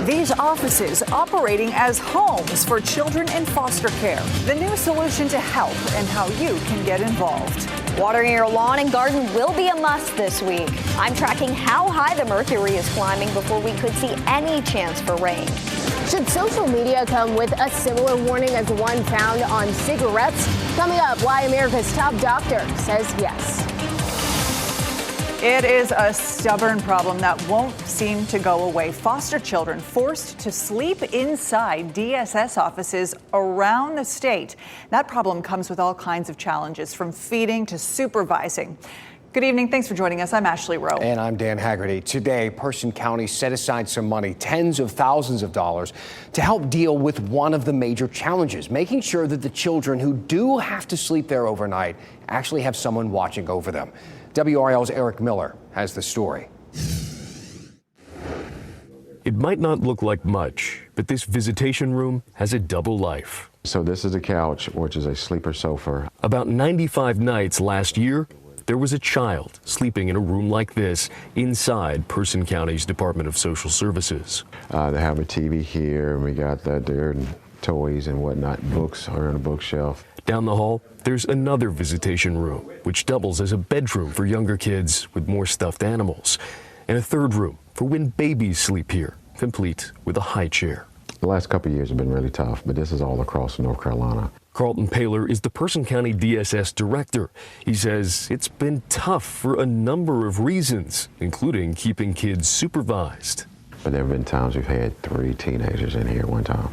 These offices operating as homes for children in foster care. The new solution to help and how you can get involved. Watering your lawn and garden will be a must this week. I'm tracking how high the mercury is climbing before we could see any chance for rain. Should social media come with a similar warning as the one found on cigarettes? Coming up, why America's top doctor says yes. It is a stubborn problem that won't seem to go away. Foster children forced to sleep inside DSS offices around the state. That problem comes with all kinds of challenges, from feeding to supervising. Good evening. Thanks for joining us. I'm Ashley Rowe. And I'm Dan Haggerty. Today, Person County set aside some money, tens of thousands of dollars, to help deal with one of the major challenges, making sure that the children who do have to sleep there overnight actually have someone watching over them. WRAL's Eric Miller has the story. It might not look like much, but this visitation room has a double life. So this is a couch, which is a sleeper sofa. About 95 nights last year, there was a child sleeping in a room like this inside Person County's Department of Social Services. They have a TV here, and we got their toys and whatnot. Books are on a bookshelf. Down the hall, there's another visitation room, which doubles as a bedroom for younger kids with more stuffed animals, and a third room for when babies sleep here, complete with a high chair. The last couple of years have been really tough, but this is all across North Carolina. Carlton Paler is the Person County DSS director. He says it's been tough for a number of reasons, including keeping kids supervised. But there have been times we've had 3 teenagers in here at one time,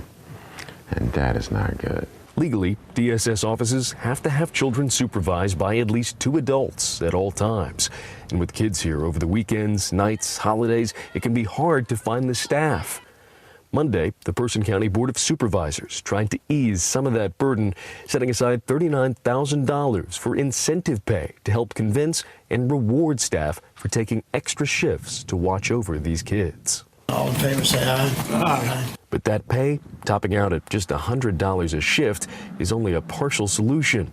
and that is not good. Legally, DSS offices have to have children supervised by at least 2 adults at all times. And with kids here over the weekends, nights, holidays, it can be hard to find the staff. Monday, the Person County Board of Supervisors tried to ease some of that burden, setting aside $39,000 for incentive pay to help convince and reward staff for taking extra shifts to watch over these kids. All in favor, say aye. Aye. But that pay, topping out at just $100 a shift, is only a partial solution.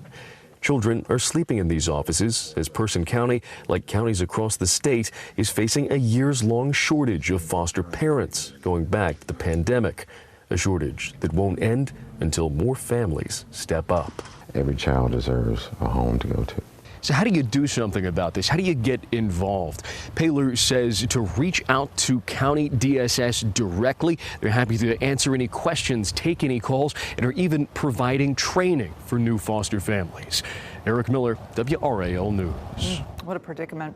Children are sleeping in these offices as Person County, like counties across the state, is facing a years-long shortage of foster parents going back to the pandemic, a shortage that won't end until more families step up. Every child deserves a home to go to. So how do you do something about this? How do you get involved? Paler says to reach out to County DSS directly. They're happy to answer any questions, take any calls, and are even providing training for new foster families. Eric Miller, WRAL News. What a predicament.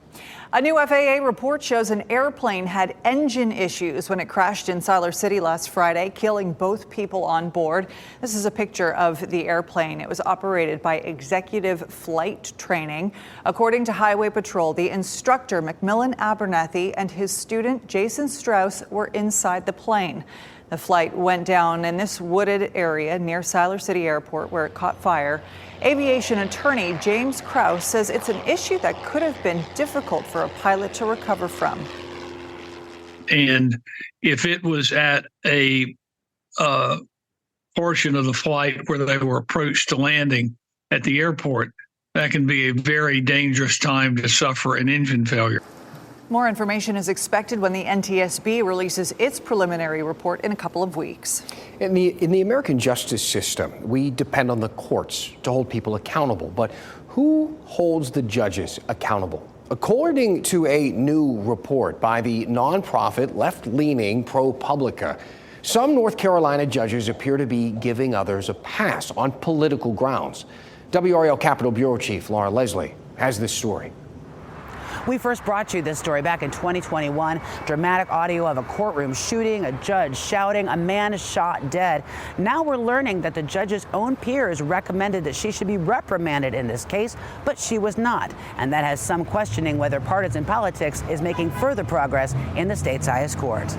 A new FAA report shows an airplane had engine issues when it crashed in Siler City last Friday, killing both people on board. This is a picture of the airplane. It was operated by Executive Flight Training. According to Highway Patrol, the instructor, Macmillan Abernathy, and his student, Jason Strauss, were inside the plane. The flight went down in this wooded area near Siler City Airport where it caught fire. Aviation attorney James Krause says it's an issue that could have been difficult for a pilot to recover from. And if it was at a portion of the flight where they were approached to landing at the airport, that can be a very dangerous time to suffer an engine failure. More information is expected when the NTSB releases its preliminary report in a couple of weeks. In the American justice system, we depend on the courts to hold people accountable. But who holds the judges accountable? According to a new report by the nonprofit left-leaning ProPublica, some North Carolina judges appear to be giving others a pass on political grounds. WRAL Capitol Bureau Chief Laura Leslie has this story. We first brought you this story back in 2021. Dramatic audio of a courtroom shooting, a judge shouting, a man shot dead. Now we're learning that the judge's own peers recommended that she should be reprimanded in this case, but she was not. And that has some questioning whether partisan politics is making further progress in the state's highest court.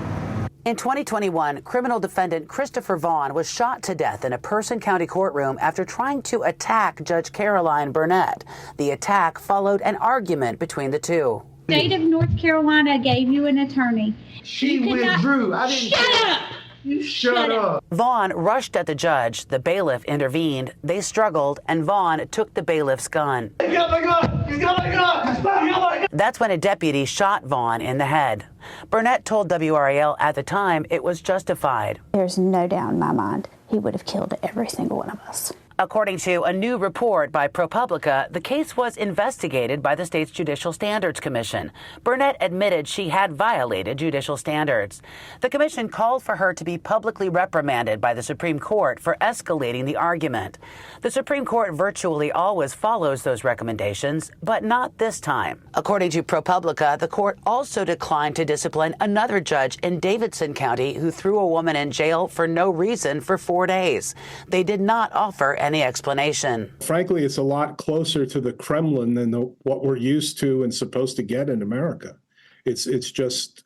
In 2021, criminal defendant Christopher Vaughn was shot to death in a Person County courtroom after trying to attack Judge Caroline Burnett. The attack followed an argument between the two. The state of North Carolina gave you an attorney. She withdrew. I didn't. Shut up! You shut up. Vaughn rushed at the judge. The bailiff intervened. They struggled, and Vaughn took the bailiff's gun. You got my gun! You got my gun! You got my gun! That's when a deputy shot Vaughn in the head. Burnett told WRAL at the time it was justified. There's no doubt in my mind he would have killed every single one of us. According to a new report by ProPublica, the case was investigated by the state's Judicial Standards Commission. Burnett admitted she had violated judicial standards. The commission called for her to be publicly reprimanded by the Supreme Court for escalating the argument. The Supreme Court virtually always follows those recommendations, but not this time. According to ProPublica, the court also declined to discipline another judge in Davidson County who threw a woman in jail for no reason for 4 days. They did not offer any explanation. Frankly, it's a lot closer to the Kremlin than what we're used to and supposed to get in America. It's just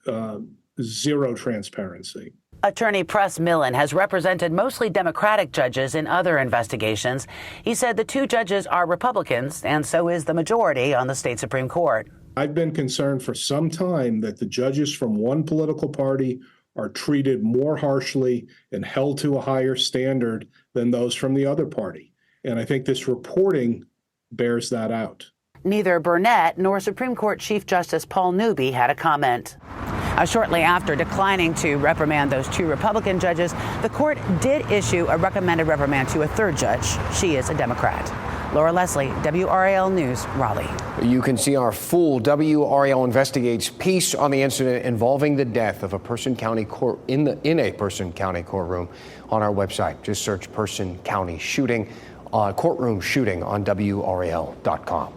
zero transparency. Attorney Press Millen has represented mostly Democratic judges in other investigations. He said the two judges are Republicans, and so is the majority on the state Supreme Court. I've been concerned for some time that the judges from one political party are treated more harshly and held to a higher standard than those from the other party. And I think this reporting bears that out. Neither Burnett nor Supreme Court Chief Justice Paul Newby had a comment. Shortly after declining to reprimand those two Republican judges, the court did issue a recommended reprimand to a third judge. She is a Democrat. Laura Leslie, WRAL News, Raleigh. You can see our full WRAL Investigates piece on the incident involving the death of a Person County court in a Person County courtroom on our website. Just search Person County shooting, courtroom shooting on WRAL.com.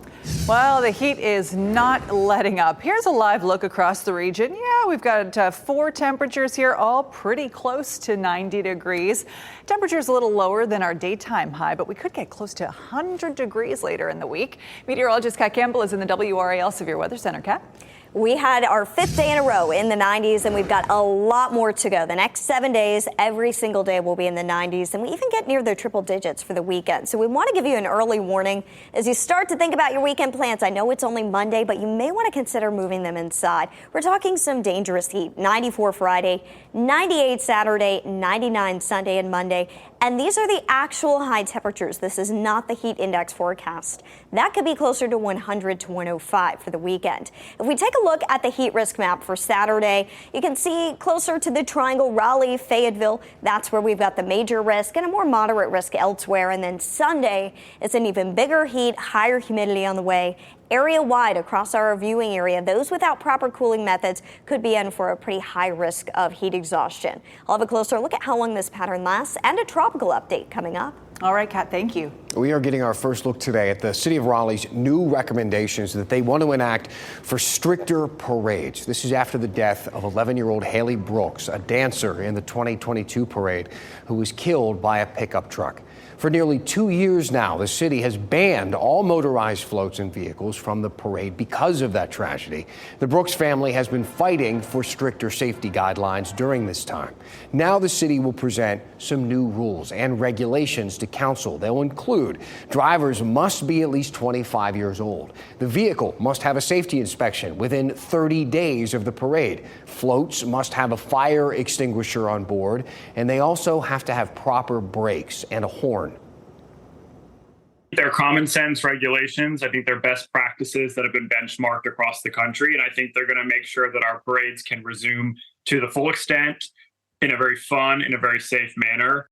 Well, the heat is not letting up. Here's a live look across the region. Yeah, we've got 4 temperatures here, all pretty close to 90 degrees. Temperatures a little lower than our daytime high, but we could get close to 100 degrees later in the week. Meteorologist Kat Campbell is in the WRAL Severe Weather Center. Kat? We had our 5th day in a row in the 90s, and we've got a lot more to go. The next 7 days, every single day will be in the 90s, and we even get near the triple digits for the weekend. So we want to give you an early warning as you start to think about your weekend plans. I know it's only Monday, but you may want to consider moving them inside. We're talking some dangerous heat. 94 Friday, 98 Saturday, 99 Sunday and Monday. And these are the actual high temperatures. This is not the heat index forecast. That could be closer to 100 to 105 for the weekend. If we take a look at the heat risk map for Saturday, you can see closer to the triangle, Raleigh, Fayetteville. That's where we've got the major risk and a more moderate risk elsewhere. And then Sunday, it's an even bigger heat, higher humidity on the way. Area-wide across our viewing area, those without proper cooling methods could be in for a pretty high risk of heat exhaustion. I'll have a closer look at how long this pattern lasts and a tropical update coming up. All right, Kat, thank you. We are getting our first look today at the City of Raleigh's new recommendations that they want to enact for stricter parades. This is after the death of 11-year-old Haley Brooks, a dancer in the 2022 parade, who was killed by a pickup truck. For nearly 2 years now, the city has banned all motorized floats and vehicles from the parade because of that tragedy. The Brooks family has been fighting for stricter safety guidelines during this time. Now the city will present some new rules and regulations to council. They'll include drivers must be at least 25 years old. The vehicle must have a safety inspection within 30 days of the parade. Floats must have a fire extinguisher on board, and they also have to have proper brakes and a horn. They're common sense regulations. I think they're best practices that have been benchmarked across the country. And I think they're going to make sure that our parades can resume to the full extent in a very fun, in a very safe manner.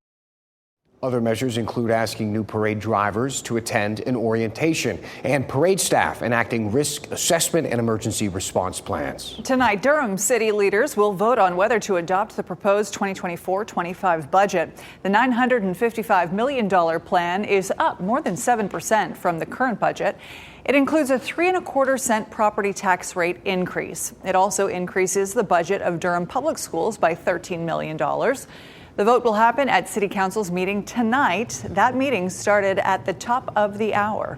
Other measures include asking new parade drivers to attend an orientation and parade staff enacting risk assessment and emergency response plans. Tonight, Durham city leaders will vote on whether to adopt the proposed 2024-25 budget. The $955 million plan is up more than 7% from the current budget. It includes a 3.25 cent property tax rate increase. It also increases the budget of Durham public schools by $13 million. The vote will happen at City Council's meeting tonight. That meeting started at the top of the hour.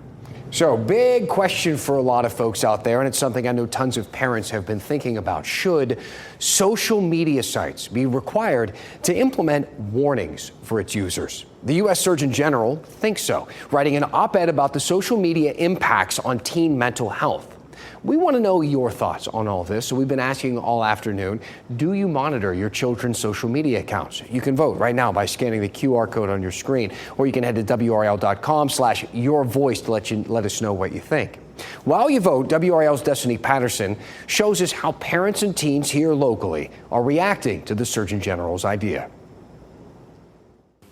So, big question for a lot of folks out there, and it's something I know tons of parents have been thinking about. Should social media sites be required to implement warnings for its users? The U.S. Surgeon General thinks so, writing an op-ed about the social media impacts on teen mental health. We want to know your thoughts on all this, so we've been asking all afternoon, do you monitor your children's social media accounts? You can vote right now by scanning the QR code on your screen, or you can head to WRAL.com/yourvoice to let us know what you think. While you vote, WRAL's Destiny Patterson shows us how parents and teens here locally are reacting to the Surgeon General's idea.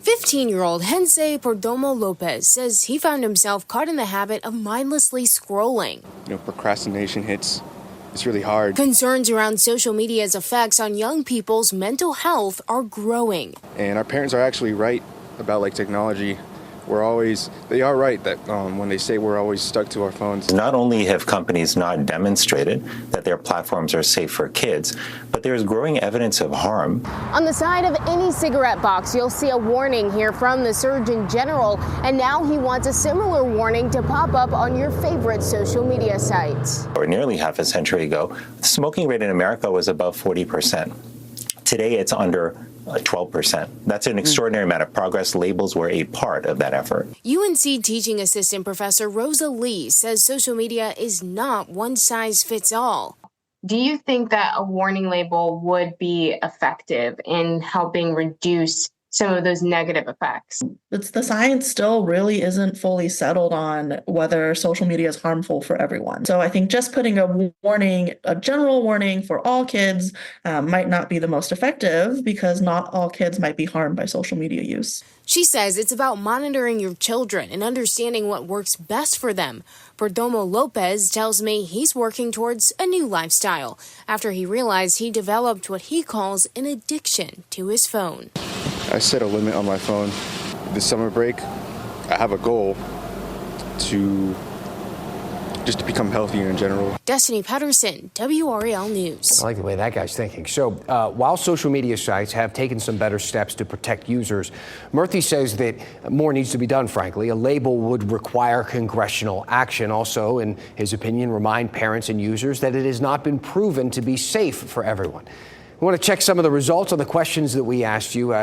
15-year-old Hensei Perdomo Lopez says he found himself caught in the habit of mindlessly scrolling. Procrastination hits. It's really hard. Concerns around social media's effects on young people's mental health are growing. And our parents are actually right about technology. They are right that when they say we're always stuck to our phones. Not only have companies not demonstrated that their platforms are safe for kids, but there's growing evidence of harm. On the side of any cigarette box, you'll see a warning here from the Surgeon General, and now he wants a similar warning to pop up on your favorite social media sites. Or nearly half a century ago, the smoking rate in America was above 40%. Today, it's under 12%. That's an extraordinary amount of progress. Labels were a part of that effort. UNC teaching assistant professor Rosa Lee says social media is not one size fits all. Do you think that a warning label would be effective in helping reduce some of those negative effects? The science still really isn't fully settled on whether social media is harmful for everyone. So I think just putting a warning, a general warning for all kids might not be the most effective because not all kids might be harmed by social media use. She says it's about monitoring your children and understanding what works best for them. Perdomo Lopez tells me he's working towards a new lifestyle after he realized he developed what he calls an addiction to his phone. I set a limit on my phone. This summer break, I have a goal to become healthier in general. Destiny Patterson, WRAL News. I like the way that guy's thinking. So while social media sites have taken some better steps to protect users, Murthy says that more needs to be done, frankly. A label would require congressional action. Also, in his opinion, remind parents and users that it has not been proven to be safe for everyone. We want to check some of the results on the questions that we asked you.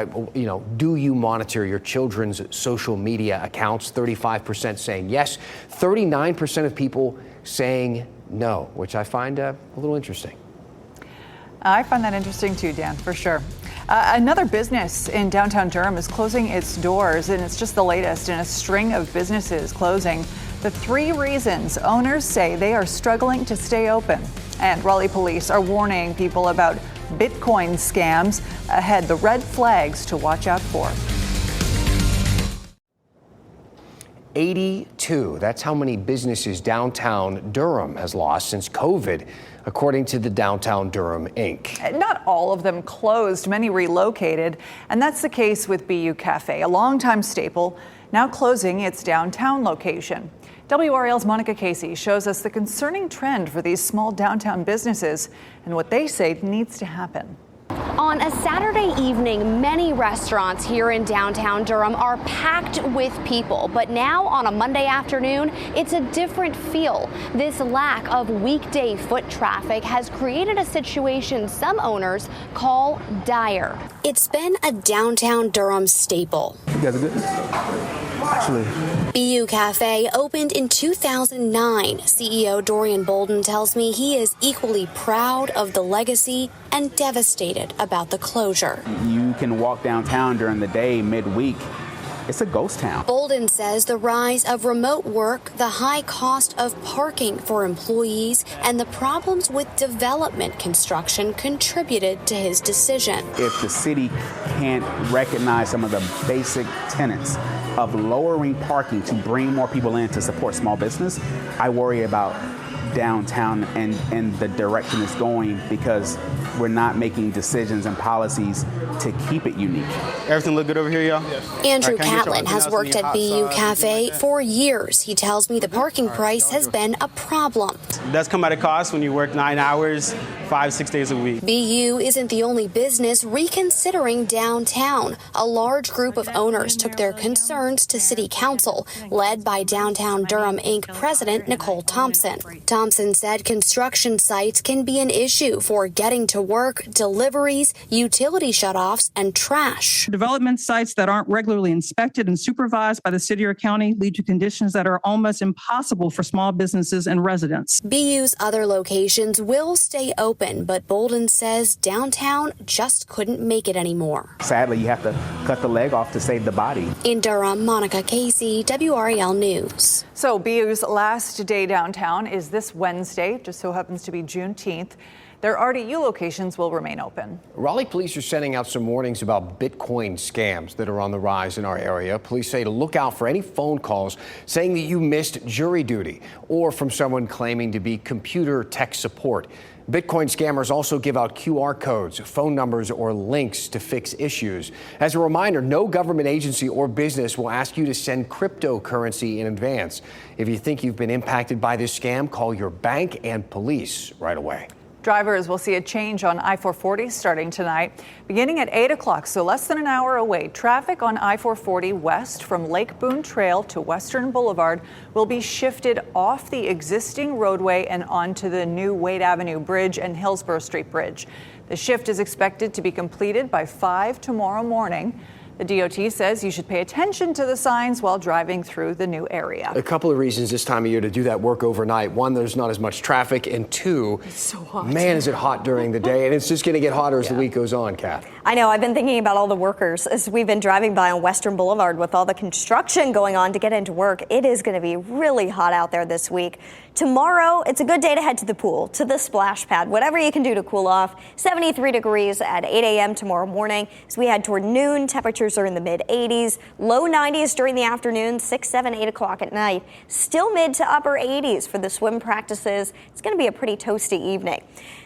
Do you monitor your children's social media accounts? 35% saying yes, 39% of people saying no, which I find a little interesting. I find that interesting too, Dan, for sure. Another business in downtown Durham is closing its doors, and it's just the latest in a string of businesses closing. The 3 reasons owners say they are struggling to stay open. And Raleigh police are warning people about Bitcoin scams ahead, the red flags to watch out for. 82. That's how many businesses downtown Durham has lost since COVID, according to the Downtown Durham Inc. Not all of them closed, many relocated, and that's the case with BU Cafe, a longtime staple, now closing its downtown location. WRAL's Monica Casey shows us the concerning trend for these small downtown businesses and what they say needs to happen. On a Saturday evening, many restaurants here in downtown Durham are packed with people. But now on a Monday afternoon, it's a different feel. This lack of weekday foot traffic has created a situation some owners call dire. It's been a downtown Durham staple. You guys are good? Actually. BU Cafe opened in 2009. CEO Dorian Bolden tells me he is equally proud of the legacy and devastated about the closure. You can walk downtown during the day, midweek. It's a ghost town. Bolden says the rise of remote work, the high cost of parking for employees, and the problems with development construction contributed to his decision. If the city can't recognize some of the basic tenets of lowering parking to bring more people in to support small business, I worry about downtown and the direction it's going, because we're not making decisions and policies to keep it unique. Everything look good over here, y'all? Andrew Catlin has worked at BU Cafe for years. He tells me the parking price has been a problem. It does come at a cost when you work 9 hours 5-6 days a week. BU isn't the only business reconsidering downtown. A large group of owners took their concerns to City Council, led by Downtown Durham Inc. President Nicole Thompson. Thompson said construction sites can be an issue for getting to work, deliveries, utility shutoffs, and trash. Development sites that aren't regularly inspected and supervised by the city or county lead to conditions that are almost impossible for small businesses and residents. BU's other locations will stay open, but Bolden says downtown just couldn't make it anymore. Sadly, you have to cut the leg off to save the body. In Durham, Monica Casey, WRAL News. So BU's last day downtown is this Wednesday, just so happens to be Juneteenth. Their RDU locations will remain open. Raleigh police are sending out some warnings about Bitcoin scams that are on the rise in our area. Police say to look out for any phone calls saying that you missed jury duty or from someone claiming to be computer tech support. Bitcoin scammers also give out QR codes, phone numbers, or links to fix issues. As a reminder, no government agency or business will ask you to send cryptocurrency in advance. If you think you've been impacted by this scam, call your bank and police right away. Drivers will see a change on I-440 starting tonight, beginning at 8 o'clock, so less than an hour away. Traffic on I-440 west from Lake Boone Trail to Western Boulevard will be shifted off the existing roadway and onto the new Wade Avenue Bridge and Hillsborough Street Bridge. The shift is expected to be completed by 5 tomorrow morning. The DOT says you should pay attention to the signs while driving through the new area. A couple of reasons this time of year to do that work overnight. One, there's not as much traffic, and two, it's so hot. Man, is it hot during the day, and it's just going to get hotter as the week goes on, Kath. I know. I've been thinking about all the workers as we've been driving by on Western Boulevard with all the construction going on to get into work. It is going to be really hot out there this week. Tomorrow, it's a good day to head to the pool, to the splash pad, whatever you can do to cool off. 73 degrees at 8 a.m. tomorrow morning. As we head toward noon, temperatures are in the mid-80s, low 90s during the afternoon, 6, 7, 8 o'clock at night. Still mid to upper 80s for the swim practices. It's going to be a pretty toasty evening.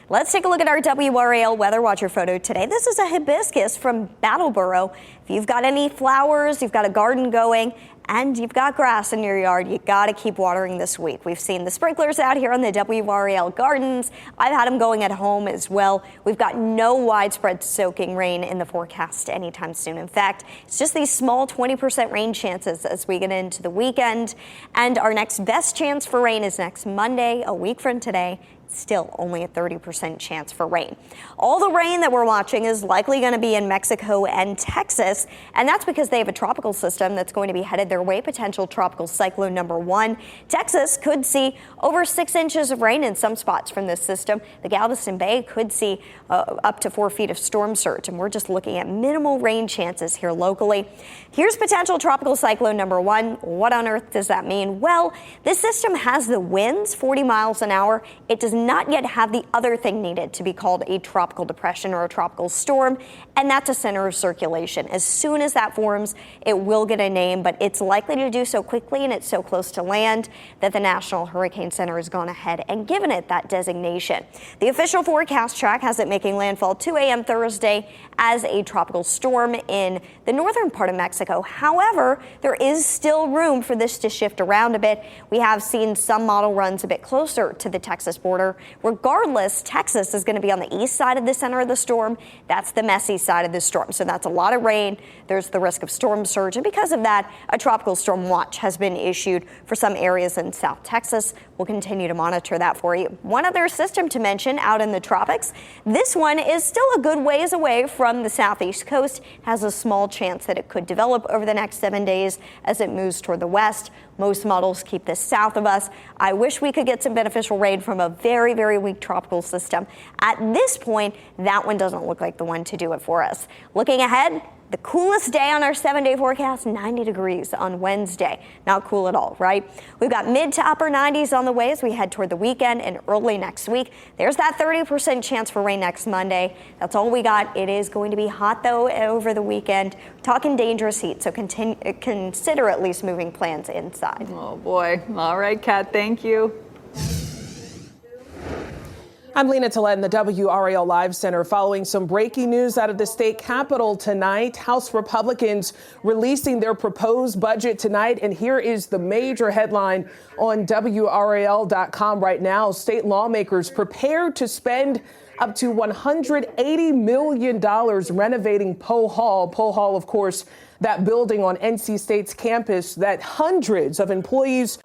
Let's take a look at our WRAL Weather Watcher photo today. This is a hibiscus from Battleboro. If you've got any flowers, you've got a garden going, and you've got grass in your yard, you got to keep watering this week. We've seen the sprinklers out here on the WRAL gardens. I've had them going at home as well. We've got no widespread soaking rain in the forecast anytime soon. In fact, it's just these small 20% rain chances as we get into the weekend. And our next best chance for rain is next Monday, a week from today. Still only a 30% chance for rain. All the rain that we're watching is likely going to be in Mexico and Texas, and that's because they have a tropical system that's going to be headed their way, potential tropical cyclone number 1. Texas could see over 6 inches of rain in some spots from this system. The Galveston Bay could see up to 4 feet of storm surge, and we're just looking at minimal rain chances here locally. Here's potential tropical cyclone number 1. What on earth does that mean? Well, this system has the winds 40 miles an hour. It does not yet have the other thing needed to be called a tropical depression or a tropical storm, and that's a center of circulation. As soon as that forms, it will get a name, but it's likely to do so quickly, and it's so close to land that the National Hurricane Center has gone ahead and given it that designation. The official forecast track has it making landfall 2 a.m. Thursday as a tropical storm in the northern part of Mexico. However, there is still room for this to shift around a bit. We have seen some model runs a bit closer to the Texas border. Regardless, Texas is going to be on the east side of the center of the storm. That's the messy side of the storm. So that's a lot of rain. There's the risk of storm surge. And because of that, a tropical storm watch has been issued for some areas in South Texas. We'll continue to monitor that for you. One other system to mention out in the tropics. This one is still a good ways away from the southeast coast. Has a small chance that it could develop over the next 7 days as it moves toward the west. Most models keep this south of us. I wish we could get some beneficial rain from a very, very weak tropical system. At this point, that one doesn't look like the one to do it for us. Looking ahead, the coolest day on our 7-day forecast, 90 degrees on Wednesday. Not cool at all, right? We've got mid to upper 90s on the way as we head toward the weekend and early next week. There's that 30% chance for rain next Monday. That's all we got. It is going to be hot, though, over the weekend. We're talking dangerous heat, so consider at least moving plans inside. Oh, boy. All right, Kat, thank you. I'm Lena Tillett in the WRAL Live Center following some breaking news out of the state capitol tonight. House Republicans releasing their proposed budget tonight. And here is the major headline on WRAL.com right now. State lawmakers prepared to spend up to $180 million renovating Poe Hall. Poe Hall, of course, that building on NC State's campus that hundreds of employees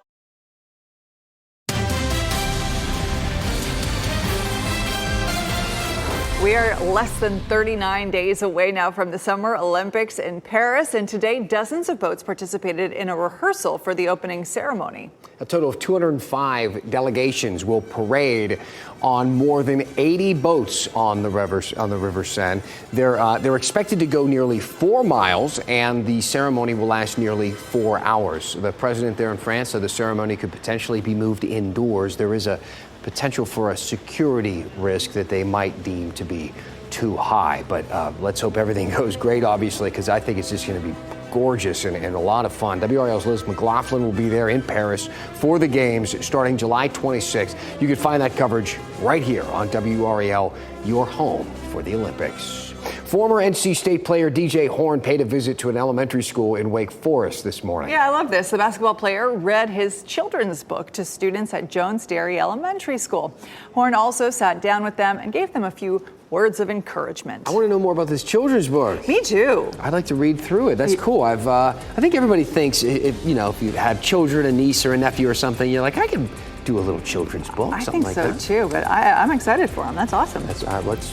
We are less than 39 days away now from the Summer Olympics in Paris, and today dozens of boats participated in a rehearsal for the opening ceremony. A total of 205 delegations will parade on more than 80 boats on the River Seine. They're expected to go nearly 4 miles, and the ceremony will last nearly 4 hours. The president there in France said the ceremony could potentially be moved indoors. There is a potential for a security risk that they might deem to be too high. But let's hope everything goes great, obviously, because I think it's just going to be gorgeous and a lot of fun. WRAL's Liz McLaughlin will be there in Paris for the games starting July 26th. You can find that coverage right here on WRAL, your home for the Olympics. Former NC State player DJ Horn paid a visit to an elementary school in Wake Forest this morning. Yeah, I love this. The basketball player read his children's book to students at Jones Dairy Elementary School. Horn also sat down with them and gave them a few words of encouragement. I want to know more about this children's book. Me too. I'd like to read through it. That's cool. I think everybody thinks if you have children, a niece or a nephew or something, you're like, I can do a little children's book. I something think like so that. too, but I'm excited for him. That's awesome.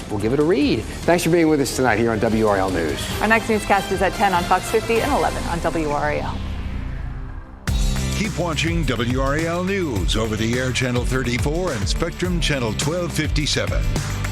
We'll give it a read. Thanks for being with us tonight here on WRAL News. Our next newscast is at 10 on Fox 50 and 11 on WRAL. Keep watching WRAL News over the air channel 34 and Spectrum channel 1257.